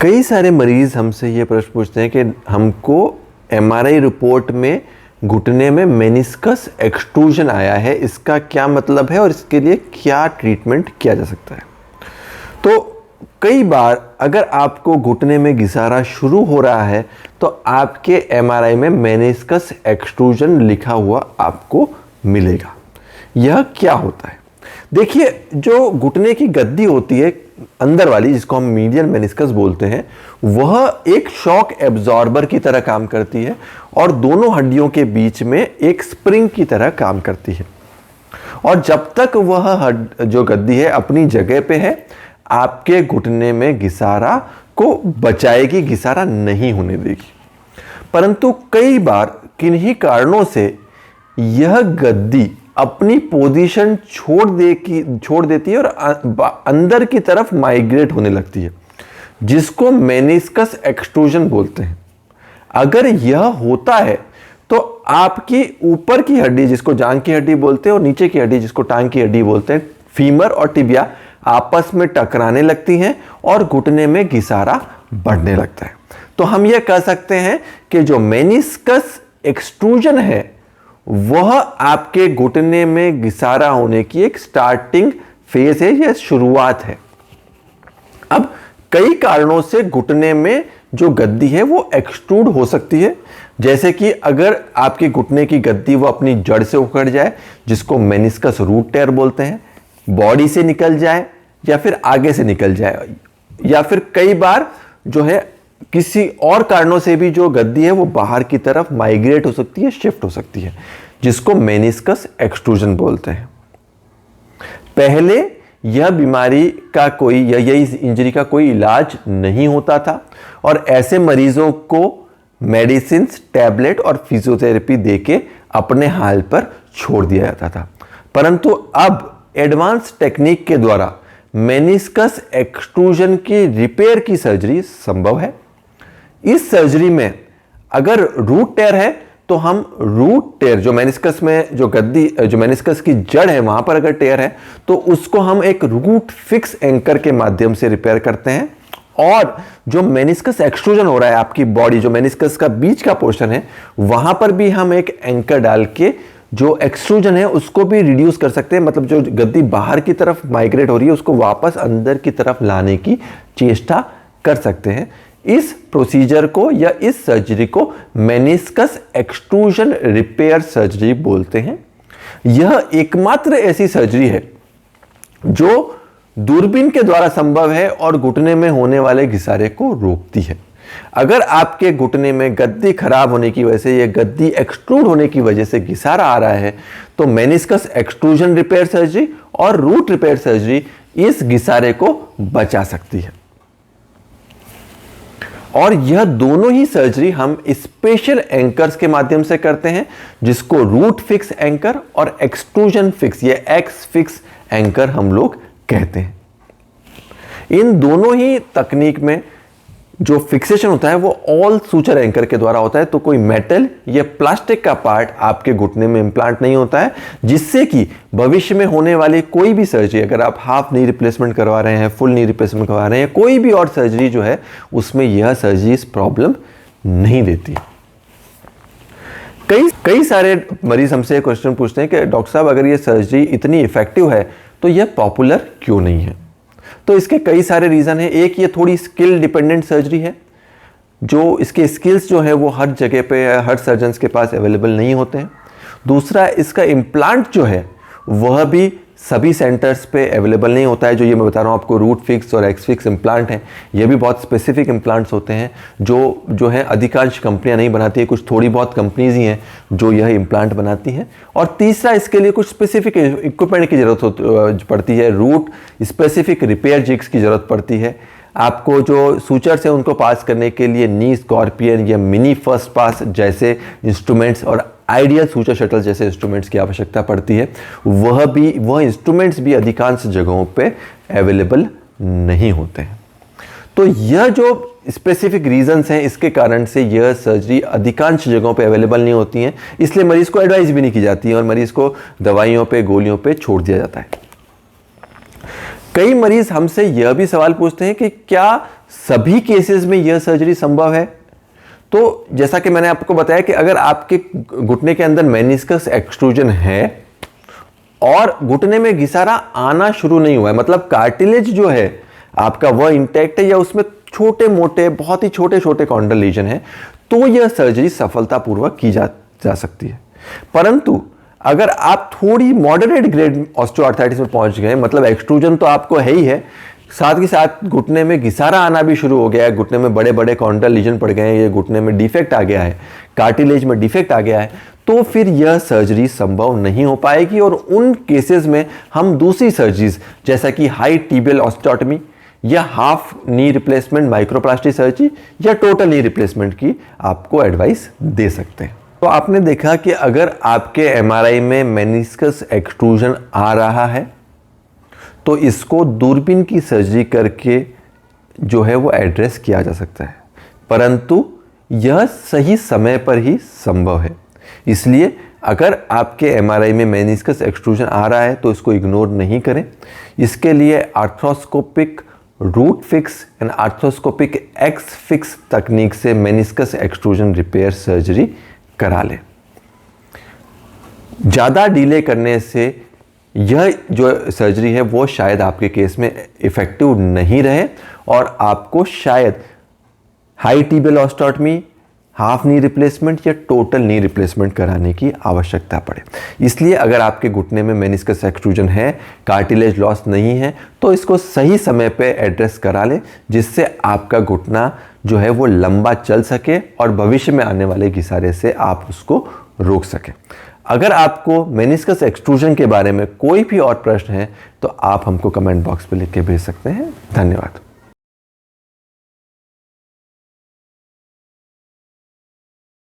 कई सारे मरीज़ हमसे ये प्रश्न पूछते हैं कि हमको एमआरआई रिपोर्ट में घुटने में मेनिस्कस एक्सट्रूजन आया है, इसका क्या मतलब है और इसके लिए क्या ट्रीटमेंट किया जा सकता है। तो कई बार अगर आपको घुटने में घिसारा शुरू हो रहा है तो आपके एमआरआई में मेनिस्कस एक्सट्रूजन लिखा हुआ आपको मिलेगा। यह क्या होता है? देखिए, जो घुटने की गद्दी होती है अंदर वाली, जिसको हम मीडियल मेनिस्कस बोलते हैं, वह एक शॉक एब्जॉर्बर की तरह काम करती है और दोनों हड्डियों के बीच में एक स्प्रिंग की तरह काम करती है। और जब तक वह जो गद्दी है अपनी जगह पे है, आपके घुटने में घिसारा को बचाएगी, घिसारा नहीं होने देगी। परंतु कई बार किन्हीं कारणों से यह गद्दी अपनी पोजीशन छोड़ देती है और अंदर की तरफ माइग्रेट होने लगती है, जिसको मेनिस्कस एक्सट्रूजन बोलते हैं। अगर यह होता है तो आपकी ऊपर की हड्डी, जिसको जांघ की हड्डी बोलते हैं, और नीचे की हड्डी, जिसको टांग की हड्डी बोलते हैं, फीमर और टिबिया आपस में टकराने लगती हैं और घुटने में घिसारा बढ़ने लगता है। तो हम यह कह सकते हैं कि जो मेनिस्कस एक्सट्रूजन है वह आपके घुटने में घिसारा होने की एक स्टार्टिंग फेज है या शुरुआत है। अब कई कारणों से घुटने में जो गद्दी है वो एक्सट्रूड हो सकती है, जैसे कि अगर आपके घुटने की गद्दी वो अपनी जड़ से उखड़ जाए, जिसको मेनिस्कस रूट टेयर बोलते हैं, बॉडी से निकल जाए या फिर आगे से निकल जाए, या फिर कई बार जो है किसी और कारणों से भी जो गद्दी है वो बाहर की तरफ माइग्रेट हो सकती है, शिफ्ट हो सकती है, जिसको मेनिस्कस एक्सट्रूजन बोलते हैं। पहले यह बीमारी का कोई या यही इंजरी का कोई इलाज नहीं होता था और ऐसे मरीजों को मेडिसिन, टैबलेट और फिजियोथेरेपी देके अपने हाल पर छोड़ दिया जाता था। परंतु अब एडवांस टेक्निक के द्वारा मेनिस्कस एक्सट्रूजन की रिपेयर की सर्जरी संभव है। इस सर्जरी में अगर रूट टेयर है तो हम रूट टेयर, जो मेनिस्कस में जो गद्दी, जो मेनिस्कस की जड़ है वहां पर अगर टेयर है तो उसको हम एक रूट फिक्स एंकर के माध्यम से रिपेयर करते हैं। और जो मेनिस्कस एक्सट्रूजन हो रहा है आपकी बॉडी, जो मेनिस्कस का बीच का पोर्शन है, वहां पर भी हम एक एंकर डाल के जो एक्सट्रूजन है उसको भी रिड्यूस कर सकते हैं। मतलब जो गद्दी बाहर की तरफ माइग्रेट हो रही है उसको वापस अंदर की तरफ लाने की चेष्टा कर सकते हैं। इस प्रोसीजर को या इस सर्जरी को मेनिस्कस एक्सट्रूजन रिपेयर सर्जरी बोलते हैं। यह एकमात्र ऐसी सर्जरी है जो दूरबीन के द्वारा संभव है और घुटने में होने वाले घिसारे को रोकती है। अगर आपके घुटने में गद्दी खराब होने की वजह से या गद्दी एक्सट्रूड होने की वजह से घिसारा आ रहा है तो मेनिस्कस एक्सट्रूजन रिपेयर सर्जरी और रूट रिपेयर सर्जरी इस घिसारे को बचा सकती है। और यह दोनों ही सर्जरी हम स्पेशल एंकर्स के माध्यम से करते हैं, जिसको रूट फिक्स एंकर और एक्सट्रूजन फिक्स या एक्स फिक्स एंकर हम लोग कहते हैं। इन दोनों ही तकनीक में जो फिक्सेशन होता है वो ऑल सूचर एंकर के द्वारा होता है। तो कोई मेटल या प्लास्टिक का पार्ट आपके घुटने में इंप्लांट नहीं होता है, जिससे कि भविष्य में होने वाली कोई भी सर्जरी, अगर आप हाफ नी रिप्लेसमेंट करवा रहे हैं, फुल नी रिप्लेसमेंट करवा रहे हैं, कोई भी और सर्जरी जो है उसमें यह सर्जरी प्रॉब्लम नहीं देती। कई सारे मरीज हमसे क्वेश्चन पूछते हैं कि डॉक्टर साहब, अगर ये सर्जरी इतनी इफेक्टिव है तो यह पॉपुलर क्यों नहीं है? तो इसके कई सारे रीज़न हैं। एक, ये थोड़ी स्किल डिपेंडेंट सर्जरी है, जो इसके स्किल्स जो है वो हर जगह पे, हर सर्जन्स के पास अवेलेबल नहीं होते हैं। दूसरा, इसका इम्प्लांट जो है वह भी सभी सेंटर्स पे अवेलेबल नहीं होता है। जो ये मैं बता रहा हूँ आपको, रूट फिक्स और एक्स फिक्स इम्प्लांट हैं, ये भी बहुत स्पेसिफिक इम्प्लांट्स होते हैं जो है अधिकांश कंपनियां नहीं बनाती है, कुछ थोड़ी बहुत कंपनीज ही हैं जो यह इम्प्लांट बनाती हैं। और तीसरा, इसके लिए कुछ स्पेसिफिक इक्विपमेंट की ज़रूरत पड़ती है, रूट स्पेसिफिक रिपेयर जिग्स की ज़रूरत पड़ती है। आपको जो सूचर्स हैं उनको पास करने के लिए नी स्कॉर्पियन या मिनी फर्स्ट पास जैसे इंस्ट्रूमेंट्स और आइडियल सूचर शटल जैसे इंस्ट्रूमेंट्स की आवश्यकता पड़ती है। वह इंस्ट्रूमेंट्स भी अधिकांश जगहों पे अवेलेबल नहीं होते हैं। तो यह जो स्पेसिफिक रीजंस हैं, इसके कारण से यह सर्जरी अधिकांश जगहों पे अवेलेबल नहीं होती हैं, इसलिए मरीज को एडवाइस भी नहीं की जाती है और मरीज को दवाइयों पे, गोलियों पे छोड़ दिया जाता है। कई मरीज हमसे यह भी सवाल पूछते हैं कि क्या सभी केसेस में यह सर्जरी संभव है। तो जैसा कि मैंने आपको बताया कि अगर आपके घुटने के अंदर मेनिस्कस एक्सट्रूजन है और घुटने में घिसारा आना शुरू नहीं हुआ है, मतलब कार्टिलेज जो है आपका वह इंटैक्ट है या उसमें छोटे मोटे बहुत ही छोटे छोटे कॉन्डल लीजन है, तो यह सर्जरी सफलतापूर्वक की जा सकती है। परंतु अगर आप थोड़ी मॉडरेट ग्रेड ऑस्टियोआर्थराइटिस में पहुंच गए, मतलब एक्सट्रूजन तो आपको है ही है, साथ ही साथ घुटने में घिसारा आना भी शुरू हो गया है, घुटने में बड़े बड़े कॉन्डल लीजन पड़ गए हैं, ये घुटने में डिफेक्ट आ गया है, कार्टिलेज में डिफेक्ट आ गया है, तो फिर यह सर्जरी संभव नहीं हो पाएगी। और उन केसेस में हम दूसरी सर्जरीज जैसा कि हाई टिबियल ऑस्टियोटॉमी या हाफ नी रिप्लेसमेंट माइक्रोप्लास्टी सर्जरी या टोटल नी रिप्लेसमेंट की आपको एडवाइस दे सकते हैं। तो आपने देखा कि अगर आपके एमआरआई में मेनिस्कस एक्सट्रूजन आ रहा है तो इसको दूरबीन की सर्जरी करके जो है वो एड्रेस किया जा सकता है, परंतु यह सही समय पर ही संभव है। इसलिए अगर आपके एमआरआई में मेनिस्कस एक्सट्रूजन आ रहा है तो इसको इग्नोर नहीं करें। इसके लिए arthroscopic root fix and arthroscopic X fix तकनीक से मेनिस्कस एक्सट्रूजन रिपेयर सर्जरी करा लें। ज़्यादा डिले करने से यह जो सर्जरी है वो शायद आपके केस में इफेक्टिव नहीं रहे और आपको शायद high tibial osteotomy, half knee replacement या टोटल नी रिप्लेसमेंट कराने की आवश्यकता पड़े। इसलिए अगर आपके घुटने में मेनिस्कस एक्सट्रूजन है, कार्टिलेज लॉस नहीं है, तो इसको सही समय पे एड्रेस करा लें, जिससे आपका घुटना जो है वो लंबा चल सके और भविष्य में आने वाले घिसारे से आप उसको रोक सकें। अगर आपको मेनिस्कस एक्सट्रूजन के बारे में कोई भी और प्रश्न है तो आप हमको कमेंट बॉक्स पे लिख के भेज सकते हैं। धन्यवाद।